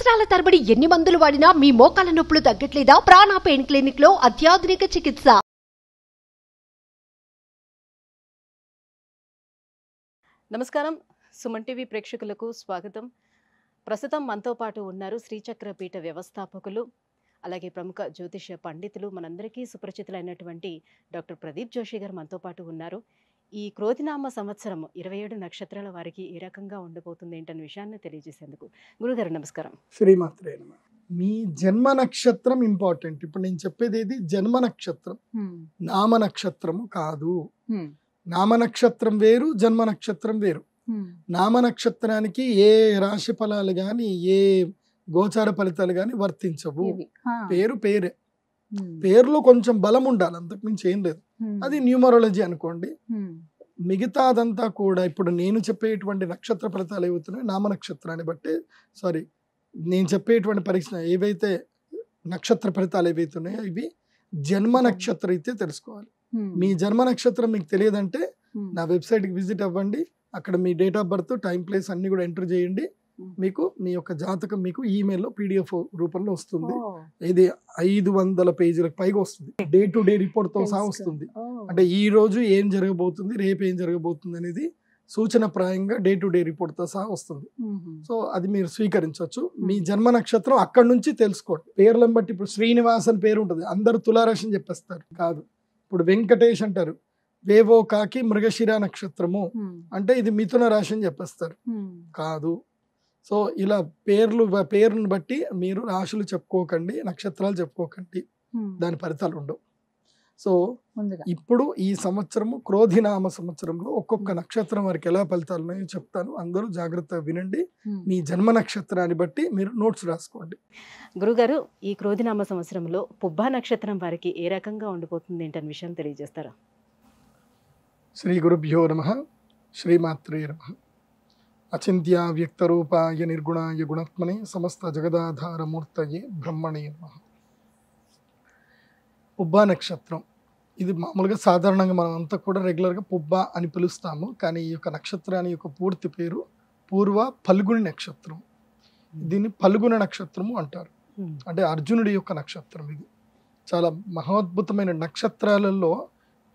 సంవత్సరాల తరబడి ఎన్ని మందులు వాడినా మీ మోకాల నొప్పులు తగ్గట్లేదా? ప్రాణ పెయిన్ క్లినిక్ లో అత్యాధునిక చికిత్స. నమస్కారం, సుమన్ టీవీ ప్రేక్షకులకు స్వాగతం. ప్రస్తుతం మనతో పాటు ఉన్నారు శ్రీచక్ర పీఠ వ్యవస్థాపకులు, అలాగే ప్రముఖ జ్యోతిష్య పండితులు, మనందరికీ సుపరిచితులైనటువంటి డాక్టర్ ప్రదీప్ జోషి గారు మనతో పాటు ఉన్నారు. ఈ క్రోధినామ సంవత్సరం 27 నక్షత్రాల వారికి ఏ రకంగా ఉండబోతుంది ఏంటనే విషయాన్ని తెలియజేసేందుకు గురుగారు నమస్కారం. శ్రీమాత్రే నమః. మీ జన్మ నక్షత్రం ఇంపార్టెంట్. ఇప్పుడు నేను చెప్పేది ఏది జన్మ నక్షత్రం, నామ నక్షత్రము కాదు. నామ నక్షత్రం వేరు, జన్మ నక్షత్రం వేరు. నామ నక్షత్రానికి ఏ రాశి ఫలాలు గాని ఏ గోచార ఫలితాలు గాని వర్తించవు. పేరు పేరే, పేరులో కొంచెం బలం ఉండాలి, అంతకుమించి ఏం లేదు. అది న్యూమరాలజీ అనుకోండి. మిగతాదంతా కూడా ఇప్పుడు నేను చెప్పేటువంటి నక్షత్ర ఫలితాలు ఏవవుతున్నాయి నామ నక్షత్రాన్ని బట్టి, నేను చెప్పేటువంటి పరీక్ష ఏవైతే నక్షత్ర ఫలితాలు ఏవైతున్నాయో ఇవి జన్మ నక్షత్రం అయితే తెలుసుకోవాలి. మీ జన్మ నక్షత్రం మీకు తెలియదంటే నా వెబ్సైట్కి విజిట్ అవ్వండి. అక్కడ మీ date of birth, time, place అన్ని కూడా ఎంటర్ చేయండి. మీకు మీ యొక్క జాతకం మీకు ఈమెయిల్లో PDF రూపంలో వస్తుంది. ఇది 500 పేజీలకు పైగా వస్తుంది. డే టు డే రిపోర్ట్ తో సహా వస్తుంది. అంటే ఈ రోజు ఏం జరగబోతుంది, రేపు ఏం జరగబోతుంది అనేది సూచన ప్రాయంగా డే టు డే రిపోర్ట్ తో సహా వస్తుంది. సో అది మీరు స్వీకరించవచ్చు. మీ జన్మ నక్షత్రం అక్కడి నుంచి తెలుసుకోండి. పేర్లను బట్టి ఇప్పుడు శ్రీనివాస్ అని పేరు ఉంటుంది, అందరు తులారాశి అని చెప్పేస్తారు. కాదు. ఇప్పుడు వెంకటేష్ అంటారు, వేవో కాకి మృగశిర నక్షత్రము అంటే ఇది మిథున రాశి అని చెప్పేస్తారు. కాదు. సో ఇలా పేరును బట్టి మీరు రాశులు చెప్పుకోకండి, నక్షత్రాలు చెప్పుకోకండి, దాని ఫలితాలు ఉండవు. సో ఇప్పుడు ఈ సంవత్సరము క్రోధినామ సంవత్సరంలో ఒక్కొక్క నక్షత్రం వారికి ఎలా ఫలితాలు ఉన్నాయో చెప్తాను. అందరూ జాగ్రత్తగా వినండి. మీ జన్మ నక్షత్రాన్ని బట్టి మీరు నోట్స్ రాసుకోండి. గురుగారు, ఈ క్రోధినామ సంవత్సరంలో పుబ్బా నక్షత్రం వారికి ఏ రకంగా ఉండిపోతుంది ఏంటనే విషయం తెలియజేస్తారా? శ్రీ గురుభ్యో నమః. శ్రీమాత్రే నమః. అచింత్య వ్యక్తరూపాయ నిర్గుణాయ గుణాత్మనే సమస్త జగదాధారమూర్తయే బ్రహ్మణే నమః. పుబ్బా నక్షత్రం ఇది మామూలుగా సాధారణంగా మనం అంతా కూడా రెగ్యులర్గా పుబ్బా అని పిలుస్తాము. కానీ ఈ యొక్క నక్షత్రాన్ని యొక్క పూర్తి పేరు పూర్వ ఫల్గుని నక్షత్రం. దీన్ని ఫల్గుణ నక్షత్రము అంటారు. అంటే అర్జునుడి యొక్క నక్షత్రం. ఇది చాలా మహోద్భుతమైన నక్షత్రాలలో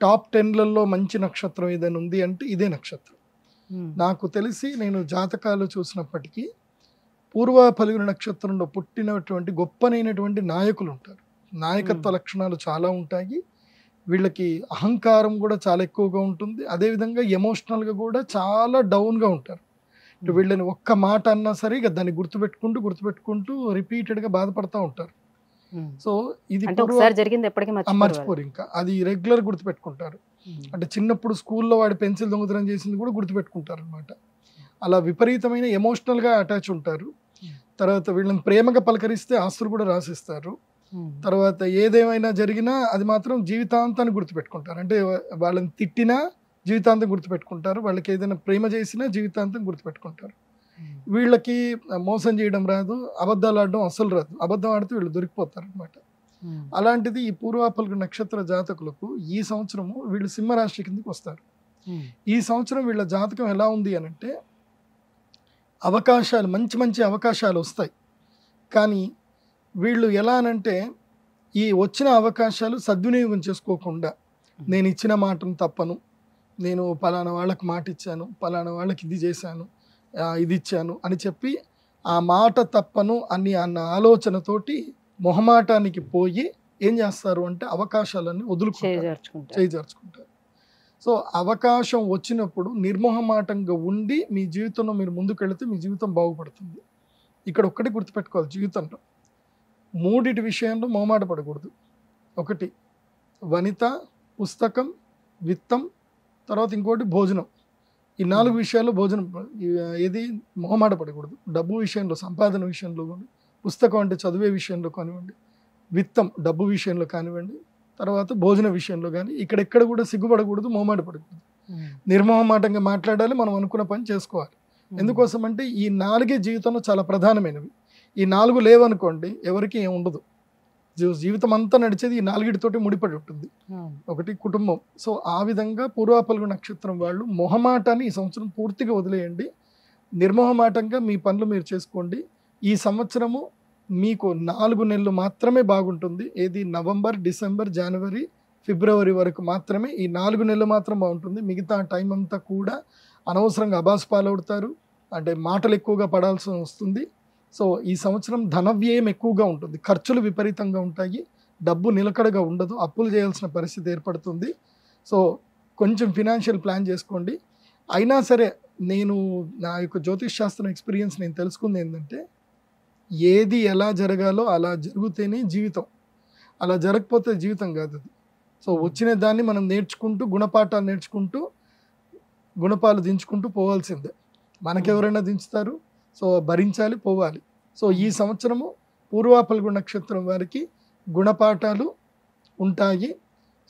టాప్ 10లలో మంచి నక్షత్రం ఏదైనా ఉంది అంటే ఇదే నక్షత్రం. నాకు తెలిసి నేను జాతకాలు చూసినప్పటికీ పూర్వ ఫల్గుణ నక్షత్రంలో పుట్టినటువంటి గొప్పనైనటువంటి నాయకులు ఉంటారు. నాయకత్వ లక్షణాలు చాలా ఉంటాయి. వీళ్ళకి అహంకారం కూడా చాలా ఎక్కువగా ఉంటుంది. అదేవిధంగా ఎమోషనల్గా కూడా చాలా డౌన్గా ఉంటారు. వీళ్ళని ఒక్క మాట అన్నా సరే ఇక దాన్ని గుర్తుపెట్టుకుంటూ రిపీటెడ్గా బాధపడతా ఉంటారు. సో ఇది మర్చిపోరు, ఇంకా అది రెగ్యులర్ గుర్తుపెట్టుకుంటారు. అంటే చిన్నప్పుడు స్కూల్లో వాడి పెన్సిల్ దొంగతనం చేసింది కూడా గుర్తుపెట్టుకుంటారు అనమాట. అలా విపరీతమైన ఎమోషనల్గా అటాచ్ ఉంటారు. తర్వాత వీళ్ళని ప్రేమగా పలకరిస్తే ఆస్తులు కూడా రాసిస్తారు. తర్వాత ఏదేమైనా జరిగినా అది మాత్రం జీవితాంతాన్ని గుర్తుపెట్టుకుంటారు. అంటే వాళ్ళని తిట్టినా జీవితాంతం గుర్తుపెట్టుకుంటారు, వాళ్ళకి ఏదైనా ప్రేమ చేసినా జీవితాంతం గుర్తుపెట్టుకుంటారు. వీళ్ళకి మోసం చేయడం రాదు, అబద్ధాలు ఆడడం అసలు రాదు. అబద్ధం ఆడితే వీళ్ళు దొరికిపోతారు అనమాట. అలాంటిది ఈ పూర్వ ఫల్గుణ నక్షత్ర జాతకులకు ఈ సంవత్సరము వీళ్ళు సింహరాశి కిందకి వస్తారు. ఈ సంవత్సరం వీళ్ళ జాతకం ఎలా ఉంది అని అంటే అవకాశాలు, మంచి అవకాశాలు వస్తాయి. కానీ వీళ్ళు ఎలా అనంటే ఈ వచ్చిన అవకాశాలు సద్వినియోగం చేసుకోకుండా నేను ఇచ్చిన మాటను తప్పను, నేను పలానా వాళ్ళకి మాట ఇచ్చాను, పలానా వాళ్ళకి ఇది చేశాను, ఇది ఇచ్చాను అని చెప్పి ఆ మాట తప్పను అన్న ఆలోచనతోటి మొహమాటానికి పోయి ఏం చేస్తారు అంటే అవకాశాలన్నీ చేజార్చుకుంటారు. సో అవకాశం వచ్చినప్పుడు నిర్మోహమాటంగా ఉండి మీ జీవితంలో మీరు ముందుకెళ్తే మీ జీవితం బాగుపడుతుంది. ఇక్కడ ఒక్కటి గుర్తుపెట్టుకోవాలి, జీవితంలో 3 విషయంలో మొహమాట పడకూడదు. ఒకటి వనిత, పుస్తకం, విత్తం, తర్వాత ఇంకోటి భోజనం. ఈ 4 విషయాల్లో భోజనం ఏది మొహమాట పడకూడదు. డబ్బు విషయంలో, సంపాదన విషయంలో, పుస్తకం అంటే చదివే విషయంలో కానివ్వండి, విత్తం డబ్బు విషయంలో కానివ్వండి, తర్వాత భోజన విషయంలో కానీ ఇక్కడెక్కడ కూడా సిగ్గుపడకూడదు, మొహమాట పడకూడదు. నిర్మోహమాటంగా మాట్లాడాలి, మనం అనుకున్న పని చేసుకోవాలి. ఎందుకోసం అంటే ఈ 4 జీవితంలో చాలా ప్రధానమైనవి. ఈ 4 లేవనుకోండి ఎవరికి ఏం ఉండదు. జీవితం అంతా నడిచేది ఈ 4 ముడిపడి ఉంటుంది. ఒకటి కుటుంబం. సో ఆ విధంగా పూర్వ ఫల్గుణ నక్షత్రం వాళ్ళు మొహమాటాన్ని ఈ సంవత్సరం పూర్తిగా వదిలేయండి. నిర్మోహమాటంగా మీ పనులు మీరు చేసుకోండి. ఈ సంవత్సరము మీకు 4 నెలలు మాత్రమే బాగుంటుంది. ఏది నవంబర్, డిసెంబర్, జనవరి, ఫిబ్రవరి వరకు మాత్రమే. ఈ 4 నెలలు మాత్రం బాగుంటుంది. మిగతా టైం అంతా కూడా అనవసరంగా అబాస్ పాలవుతారు, అంటే మాటలు ఎక్కువగా పడాల్సి వస్తుంది. సో ఈ సంవత్సరం ధన వ్యయం ఎక్కువగా ఉంటుంది, ఖర్చులు విపరీతంగా ఉంటాయి, డబ్బు నిలకడగా ఉండదు, అప్పులు చేయాల్సిన పరిస్థితి ఏర్పడుతుంది. సో కొంచెం ఫినాన్షియల్ ప్లాన్ చేసుకోండి. అయినా సరే నేను నా యొక్క జ్యోతిష్ శాస్త్రం ఎక్స్పీరియన్స్ నేను తెలుసుకుంది ఏంటంటే, ఏది ఎలా జరగాలో అలా జరిగితేనే జీవితం, అలా జరగకపోతే జీవితం కాదు అది. సో వచ్చిన దాన్ని మనం నేర్చుకుంటూ, గుణపాఠాలు నేర్చుకుంటూ, గుణపాలు దించుకుంటూ పోవాల్సిందే. మనకెవరైనా దించుతారు, సో భరించాలి, పోవాలి. సో ఈ సంవత్సరము పూర్వ ఫల్గుణ నక్షత్రం వారికి గుణపాఠాలు ఉంటాయి.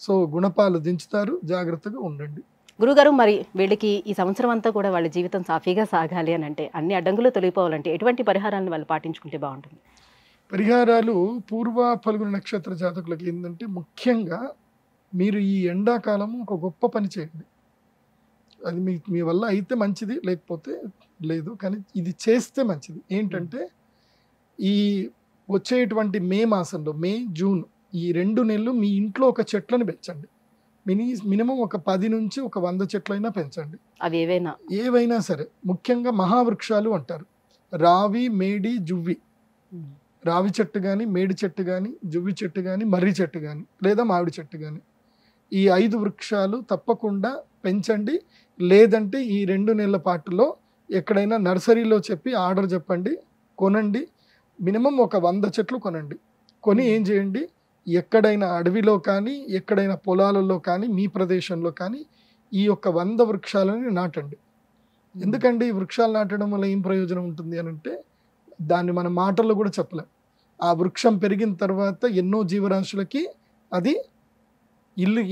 సో గుణపాలు దించుతారు, జాగ్రత్తగా ఉండండి. గురుగారు, మరి వీళ్ళకి ఈ సంవత్సరం అంతా కూడా వాళ్ళ జీవితం సాఫీగా సాగాలి అని అంటే, అన్ని అడ్డంకులు తొలగిపోవాలంటే ఎటువంటి పరిహారాలను వాళ్ళు పాటించుకుంటే బాగుంటుంది? పరిహారాలు పూర్వ ఫల్గుణ నక్షత్ర జాతకులకు ఏంటంటే, ముఖ్యంగా మీరు ఈ ఎండాకాలము ఒక గొప్ప పని చేయండి. అది మీ వల్ల అయితే మంచిది, లేకపోతే లేదు, కానీ ఇది చేస్తే మంచిది. ఏంటంటే ఈ వచ్చేటువంటి మే మాసంలో, మే, జూన్, ఈ 2 నెలలు మీ ఇంట్లో ఒక చెట్లను పెంచండి. మినిమం ఒక 10 నుంచి ఒక 100 చెట్లైనా పెంచండి. అవి ఏవైనా సరే. ముఖ్యంగా మహావృక్షాలు అంటారు, రావి, మేడి, జువ్వి. రావి చెట్టు కానీ, మేడి చెట్టు కానీ, జువ్వి చెట్టు కానీ, మర్రి చెట్టు కానీ, లేదా మామిడి చెట్టు కానీ, ఈ 5 వృక్షాలు తప్పకుండా పెంచండి. లేదంటే ఈ 2 నెలల పాటులో ఎక్కడైనా నర్సరీలో చెప్పి ఆర్డర్ చెప్పండి, కొనండి. మినిమం ఒక 100 చెట్లు కొనండి. కొని ఏం చేయండి, ఎక్కడైనా అడవిలో కానీ, ఎక్కడైనా పొలాలలో కానీ, మీ ప్రదేశంలో కానీ ఈ యొక్క 100 వృక్షాలని నాటండి. ఎందుకంటే ఈ వృక్షాలు నాటడం వల్ల ఏం ప్రయోజనం ఉంటుంది అని అంటే, దాన్ని మన మాటల్లో కూడా చెప్పలేం. ఆ వృక్షం పెరిగిన తర్వాత ఎన్నో జీవరాశులకి అది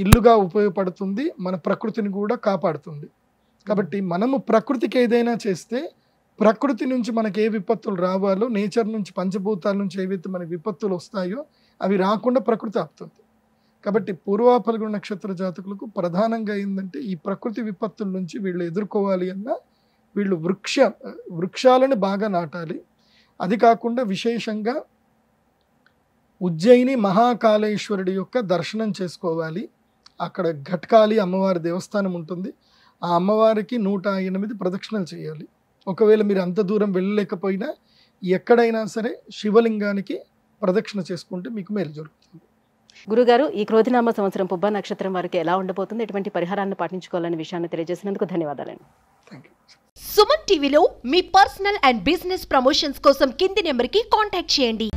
ఇల్లుగా ఉపయోగపడుతుంది, మన ప్రకృతిని కూడా కాపాడుతుంది. కాబట్టి మనము ప్రకృతికి ఏదైనా చేస్తే, ప్రకృతి నుంచి మనకి ఏ విపత్తులు రావాలో, నేచర్ నుంచి, పంచభూతాల నుంచి ఏవైతే మనకి విపత్తులు వస్తాయో అవి రాకుండా ప్రకృతి ఆపుతుంది. కాబట్టి పూర్వ ఫల్గుణ నక్షత్ర జాతకులకు ప్రధానంగా ఏంటంటే, ఈ ప్రకృతి విపత్తుల నుంచి వీళ్ళు ఎదుర్కోవాలి అన్నా వీళ్ళు వృక్షాలను బాగా నాటాలి. అది కాకుండా విశేషంగా ఉజ్జయిని మహాకాళేశ్వరుడి యొక్క దర్శనం చేసుకోవాలి. అక్కడ ఘట్కాళి అమ్మవారి దేవస్థానం ఉంటుంది. ఆ అమ్మవారికి 108 ప్రదక్షిణలు చేయాలి. ఒకవేళ మీరు అంత దూరం వెళ్ళలేకపోయినా ఎక్కడైనా సరే శివలింగానికి ప్రదక్షిణ చేసుకుంటే మీకు మేలు జరుగుతుంది. గురుగారు, ఈ క్రోధినామ సంవత్సరం పుబ్బ నక్షత్రం వారికి ఎలా ఉండబోతుంది, ఎటువంటి పరిహారాన్ని పాటించుకోవాలనే విషయాన్ని తెలియజేసినందుకు ధన్యవాదాలండి. Thank you. సుమన్ టీవీలో మీ పర్సనల్ అండ్ బిజినెస్ ప్రమోషన్స్ కోసం కింది నెంబర్కి కాంటాక్ట్ చేయండి.